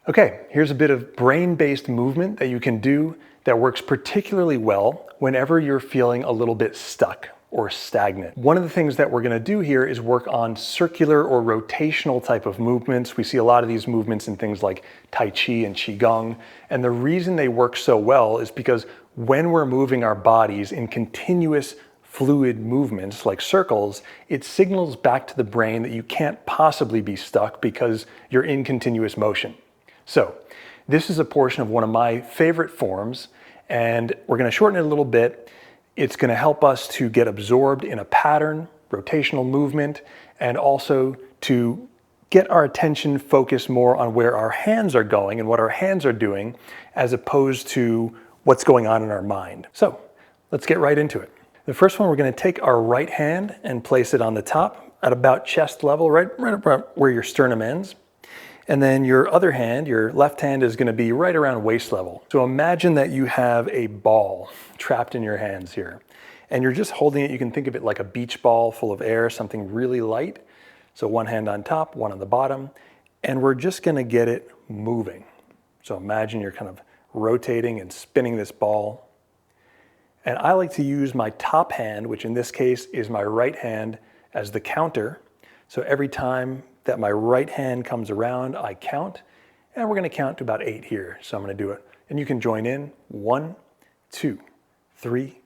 Okay, here's a bit of brain-based movement that you can do that works particularly well whenever you're feeling a little bit stuck or stagnant. One of the things that we're going to do here is work on circular or rotational type of movements. We see a lot of these movements in things like Tai Chi and Qigong. And the reason they work so well is because when we're moving our bodies in continuous fluid movements like circles, it signals back to the brain that you can't possibly be stuck because you're in continuous motion. So this is a portion of one of my favorite forms, and we're going to shorten it a little bit. It's going to help us to get absorbed in a pattern, rotational movement, and also to get our attention focused more on where our hands are going and what our hands are doing, as opposed to what's going on in our mind. So let's get right into it. The first one, we're going to take our right hand and place it on the top at about chest level, right about where your sternum ends. And then your other hand, your left hand, is going to be right around waist level. So imagine that you have a ball trapped in your hands here, and you're just holding it. You can think of it like a beach ball full of air, something really light. So one hand on top, one on the bottom, and we're just going to get it moving. So imagine you're kind of rotating and spinning this ball. And I like to use my top hand, which in this case is my right hand, as the counter. So every time that my right hand comes around, I count, and we're going to count to about 8 here. So I'm going to do it, and you can join in. 1, 2, 3,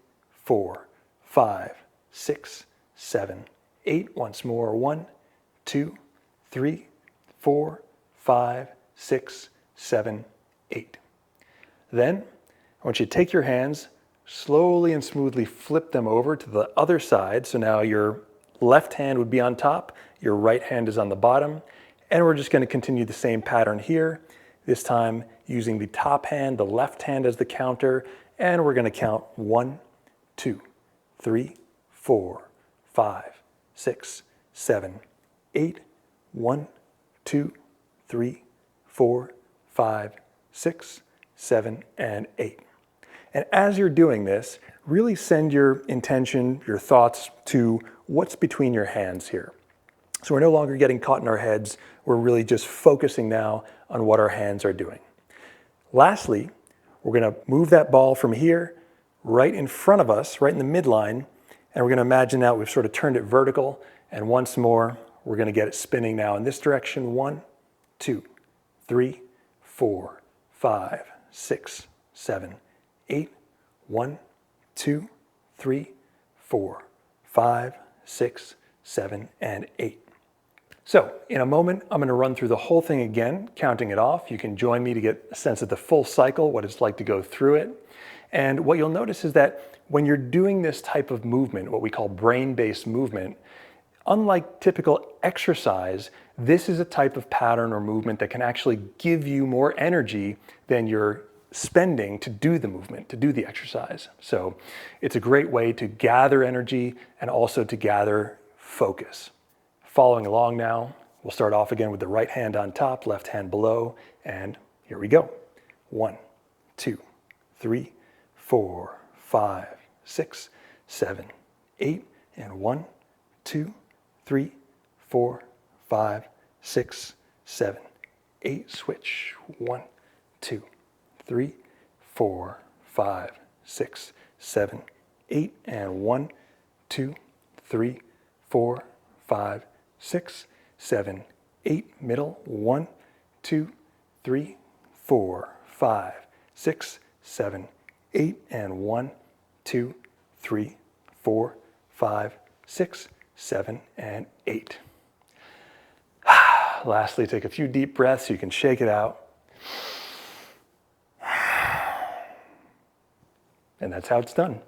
4, 5, 6, 7, 8. Once more. 1, 2, 3, 4, 5, 6, 7, 8. Then I want you to take your hands, slowly and smoothly flip them over to the other side. So now your left hand would be on top, your right hand is on the bottom, and we're just going to continue the same pattern here, this time using the top hand, the left hand as the counter, and we're going to count 1, 2, 3, 4, 5, 6, 7, 8. 1, 2, 3, 4, 5, 6, 7, and 8. And as you're doing this, really send your intention, your thoughts to what's between your hands here. So we're no longer getting caught in our heads. We're really just focusing now on what our hands are doing. Lastly, we're going to move that ball from here right in front of us, right in the midline, and we're going to imagine now we've sort of turned it vertical, and once more, we're going to get it spinning now in this direction. 1, 2, 3, 4, 5, 6, 7, 8. 1, 2, 3, 4, 5, 6, 7, and 8. So in a moment, I'm going to run through the whole thing again, counting it off. You can join me to get a sense of the full cycle, what it's like to go through it. And what you'll notice is that when you're doing this type of movement, what we call brain-based movement, unlike typical exercise, this is a type of pattern or movement that can actually give you more energy than you're spending to do the movement, to do the exercise. So it's a great way to gather energy and also to gather focus. Following along now, we'll start off again with the right hand on top, left hand below, and here we go. 1, 2, 3, 4, 5, 6, 7, 8, and 1, 2, 3, 4, 5, 6, 7, 8. Switch. 1, 2, 3, 4, 5, 6, 7, 8, and 1, 2, 3, 4, 5, 6, 7, 8. Middle. 1, 2, 3, 4, 5, 6, 7, 8, and 1, 2, 3, 4, 5, 6, 7, and 8. Lastly, take a few deep breaths so you can shake it out. And that's how it's done.